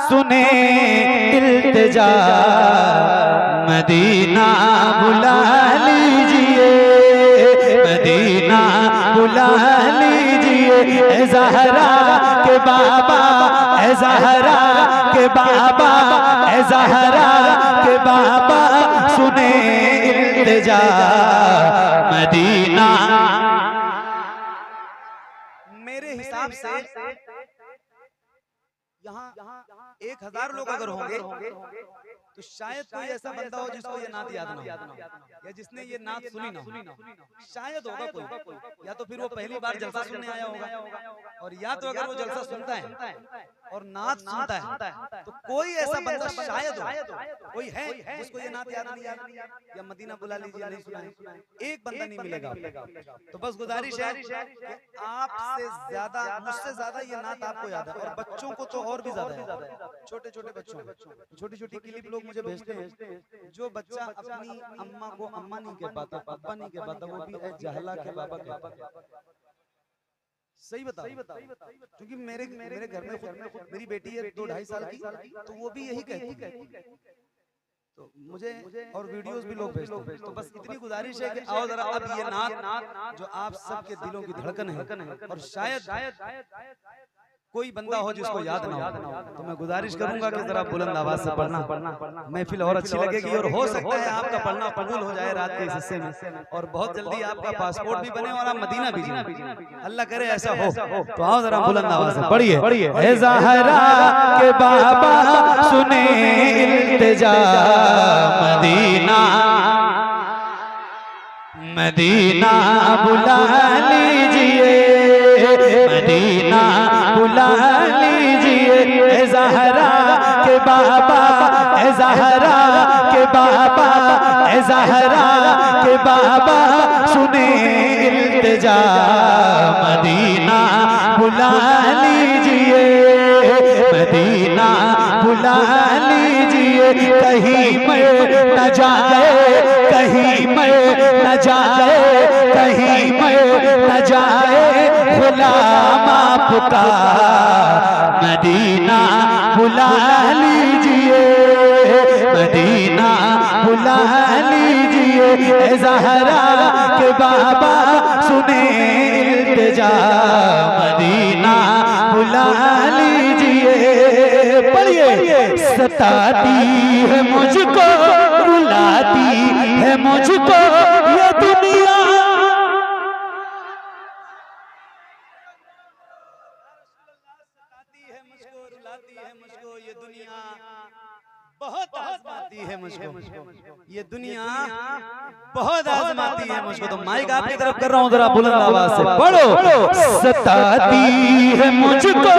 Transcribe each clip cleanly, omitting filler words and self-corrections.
सुने इल्तिजा, मदीना बुला लीजिए, मदीना बुला लीजिए। ए ज़हरा के बाबा, ए ज़हरा के बाबा, ए ज़हरा के बाबा, सुने इल्तिजा, मदीना। मेरे हिसाब से यहाँ 1000 लोग अगर होंगे तो शायद कोई ऐसा बंदा हो जिसको ये नात याद ना हो, या जिसने ये नात सुनी ना हो। शायद होगा कोई, या तो फिर वो पहली बार जलसा सुनने आया होगा, और या तो अगर वो जलसा सुनता है और नात सुनता है तो कोई ऐसा बंदा शायद हो, कोई है जिसको ये नात याद नहीं, या मदीना बुला लीजिए नहीं सुना है। एक बंदा नहीं मिलेगा। तो बस गुजारिश है कि आपसे ज्यादा, मुझसे ज्यादा ये नात आपको याद है, और बच्चों को तो और भी ज्यादा है। छोटे छोटे बच्चों, छोटी छोटी क्लिप लोग मुझे भेजते हैं। जो बच्चा अपनी अम्मा को अम्मा नहीं कह पाता, पापा नहीं कह पाता, वो भी जहला के बाबा कहता है। सही बताओ, क्योंकि मेरे घर में खुद मेरी बेटी है 2-2.5 साल की, तो वो भी यही कहती है। तो मुझे और वीडियोस भी लोग भेजते हैं। तो बस इतनी गुजारिश है कि आओ जरा अब ये नात जो आप सबके दिलों की धड़कन है, और शायद कोई बंदा हो जिसको याद ना हो, तो मैं गुजारिश करूंगा कि जरा बुलंद आवाज से पढ़ना, महफिल और अच्छी लगेगी, और हो सकता है आपका पढ़ना कबूल हो जाए रात के इस हिस्से में, और बहुत जल्दी आपका पासपोर्ट भी बने और आप मदीना भी जाएं। अल्लाह करे ऐसा हो। तो आओ जरा बुलंद आवाज से पढ़िए। ए ज़हरा के बाबा, सुने इल्तिजा, मदीना मदीना बुला लीजिए, मदीना बुला लीजिए। ए ज़हरा के बाबा, ए ज़हरा के बाबा, ए ज़हरा के बाबा, सुने इल्तिजा, मदीना बुला लीजिए, मदीना बुला लीजिए। कहीं मैं न जाए, कहीं मैं न जाए, कहीं मैं न जाए गुलाम आपका, मदीना बुला लीजिए, मदीना बुला लीजिए। ए ज़हरा के बाबा, सुने इल्तिजा, मदीना बुला लीजिए। पढ़िए। सताती है मुझको, रुलाती है मुझको ये दुनिया, बहुत आजमाती है मुझको ये दुनिया, बहुत आजमाती है मुझको। तो माइक आपकी तरफ कर रहा हूँ, जरा बुलंद आवाज से पढ़ो। सताती है मुझको,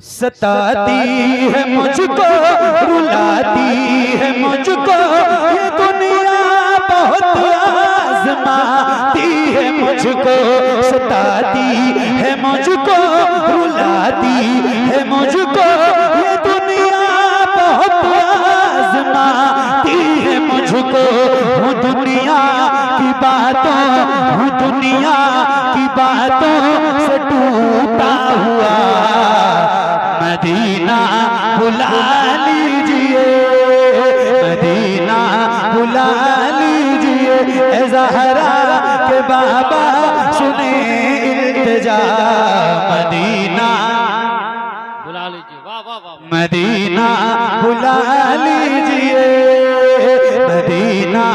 सताती है मुझको, रुलाती है मुझको ये दुनिया, बहुत आजमाती है मुझको। सताती है मुझको, रुलाती है मुझको ये दुनिया, बहुत आजमाती है मुझको। हूँ दुनिया की बातों, हूँ दुनिया की बातों से टूटा हुआ, मदीना बुला लीजिए, मदीना बुला लीजिए। ए ज़हरा के बाबा, सुने इल्तिजा, मदीना बुला लीजिए। वाह वाह वाह। मदीना बुला लीजिए, मदीना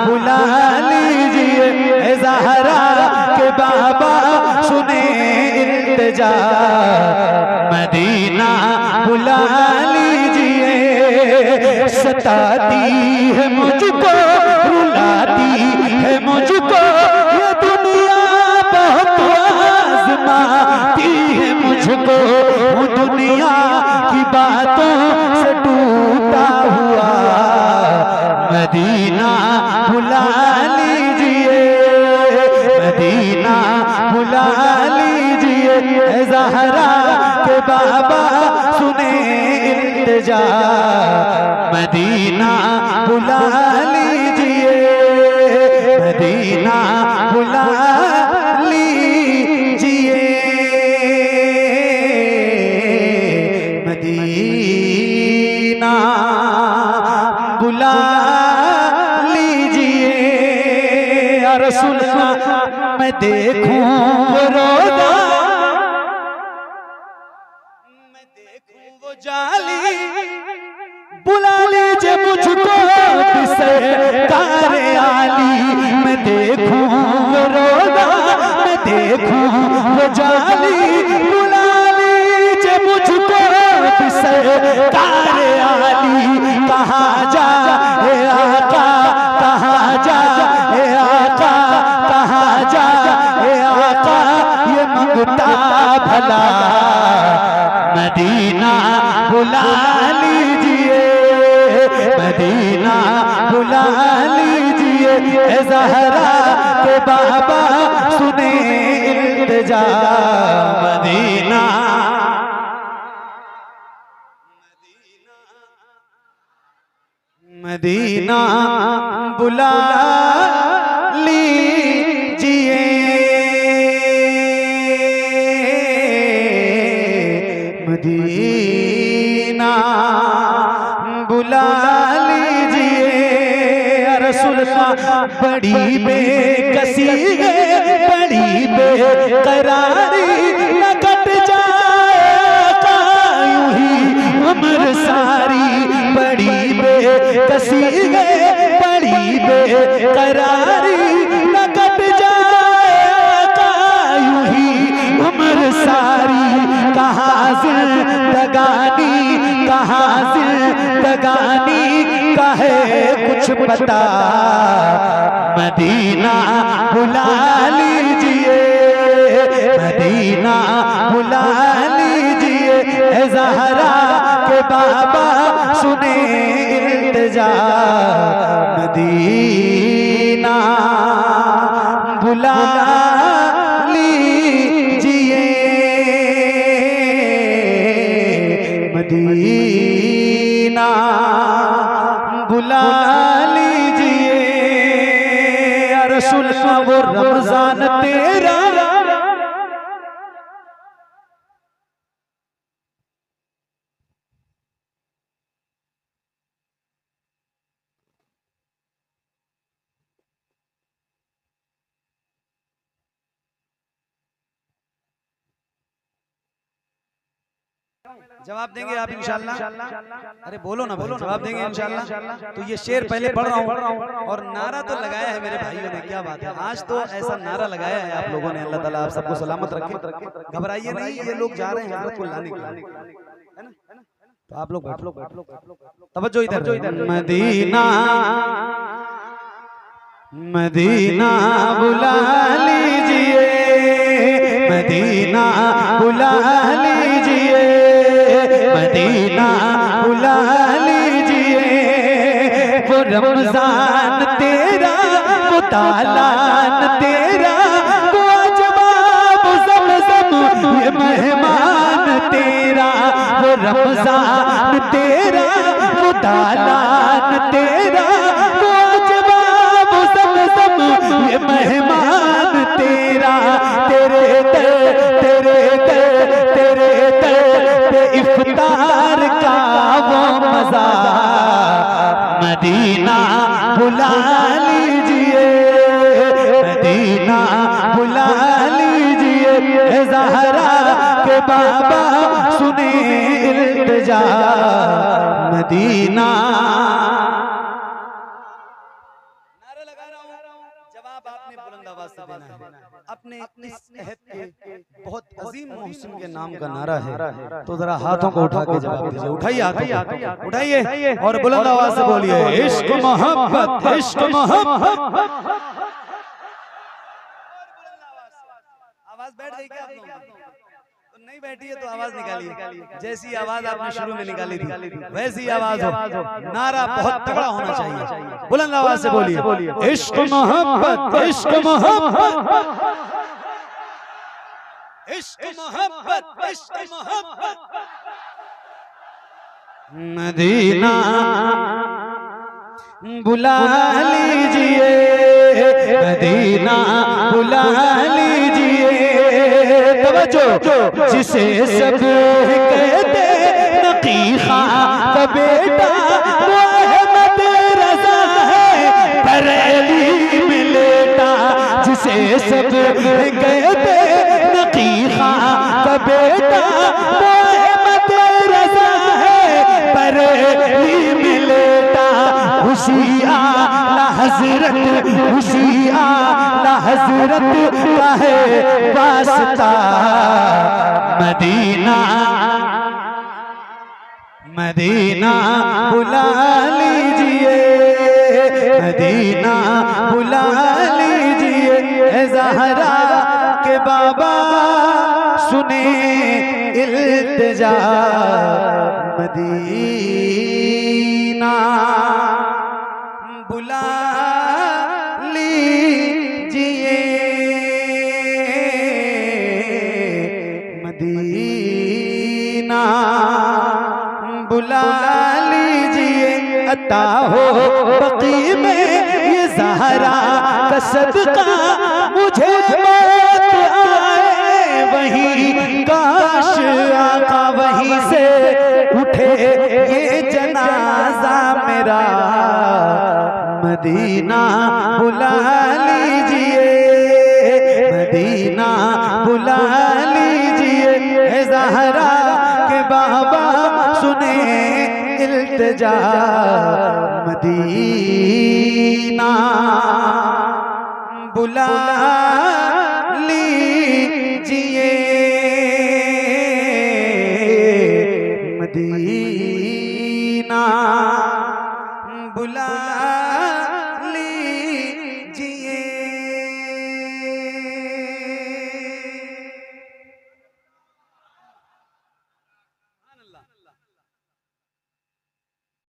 बुला लीजिए। ए ज़हरा के बाबा, सुने इल्तिजा, मदीना बुला लीजिए। सताती है मुझको, रुलाती है मुझको ये दुनिया, बहुत आजमाती है मुझको। वो दुनिया की बातों से टूटा हुआ, मदीना बुला लीजिए, मदीना बुला लीजिए। ए ज़हरा के बाबा, सुने इल्तिजा, मदीना बुला लीजिए, मदीना बुला लीजिए। रसूल मैं देखूं वो रोजा, मैं देखूं वो जाली, बुला लीजिए मुझको सरकार आली। मैं देखूं वो रोजा, मैं देखूं वो जाली, बुला लीजिए मुझको सरकार आली। कहाँ जा हे आका, कहाँ जा हे आका, कहाँ जा हे आका, ये मंगता भला मदीना बुला लीजिए, मदीना बुला लीजिए। ज़हरा के बाबा सुने इल्तिजा, मदीना मदीना बुला लीजिए, मदीना बुला लीजिए। रसूल बड़ी बेकसी है, बड़ी बेकरारी, न कट जाएगा यूं ही उम्र सारी। बड़ी बेकसी है, बड़ी बेकरारी, न कट जाएगा यूं ही उम्र सारी। कहाँ जिंदगानी, कहाँ जिंदगानी का है कुछ पता, मदीना बुला लीजिए, मदीना बुला लीजिए। ज़हरा के बाबा सुने इल्तिजा, मदीना बुला लीजिए, मदीना बुला लीजिए। रसूल वो रमजान तेरा, जवाब देंगे आप इंशाल्लाह। अरे बोलो ना, बोलो, जवाब देंगे इंशाल्लाह। तो ये शेर पहले पढ़ रहा हूँ और नारा तो लगाया है मेरे भाइयों ने, क्या बात है। आज तो ऐसा नारा लगाया है आप लोगों ने, अल्लाह ताला आप सबको सलामत रखे। घबराइए नहीं, ये लोग जा रहे हैं हजरत को लाने के लिए, है ना। तो आप लोग तवज्जो इधर। मदीना मदीना बुला लीजिए, मदीना बुला लीजिए, मदीना बुला लीजिए। वो रमजान तेरा, वो तालान तेरा, वो अजवाब ज़मज़म ये मेहमान तेरा। वो रमजान तेरा, वो तालान तेरा, वो अजवाब ज़मज़म ये मेहमान तेरा। तेरे दर, तेरे दर, तेरे दर पे इफ्तार का वो मज़ा, मदीना बुला लीजिए, मदीना बुला लीजिए। ज़हरा के बाबा सुने इल्तिजा, मदीना। नारा लगा रहा हूं, जवाब आपने बुलंद आवाज से देना है। अपने इस अहद के बहुत अजीम मोहसिन के नाम का नारा है, तो जरा हाथों को उठा के जवाब दीजिए। उठाइए हाथ, उठाइए और बुलंद आवाज से बोलिए, इश्क मोहब्बत, इश्क मोहब्बत। आवाज बैठ गई क्या आप लोगों की? तो नहीं बैठी है तो आवाज निकालिए। जैसी आवाज आपने शुरू में निकाली थी वैसी आवाज हो। नारा बहुत तगड़ा होना चाहिए, बुलंद आवाज से बोलिए, इश्क मोहब्बत, इश्क मोहब्बत, इश्क मोहब्बत, इश्क मोहब्बत। मदीना बुला लीजिए, मदीना बुला लीजिए। तवज्जो, जिसे सब कहते नकी खां का बेटा, वो अहमद रज़ा है बरेली में लेटा। से सब गए थे नकीखा का बेटा मोहम्मद रजा है बरेली में लेटा खुशी आला हजरत खुशी आला हजरत का है वास्ता मदीना मदीना बुला लीजिए मदीना बुला लीजिए है ज़हरा के बाबा सुने इल्तिजा मदीना बुला लीजिए मदीना बुला लीजिए अता हो बकी में ये ज़हरा का सदका मुझे मौत आए वहीं काश आका वहीं से उठे ये जनाजा मेरा मदीना बुला लीजिए मदीना बुला लीजिए है ज़हरा के बाबा सुने इल्तिजा मदीना बुला लीजिए मदीना बुला लीजिए।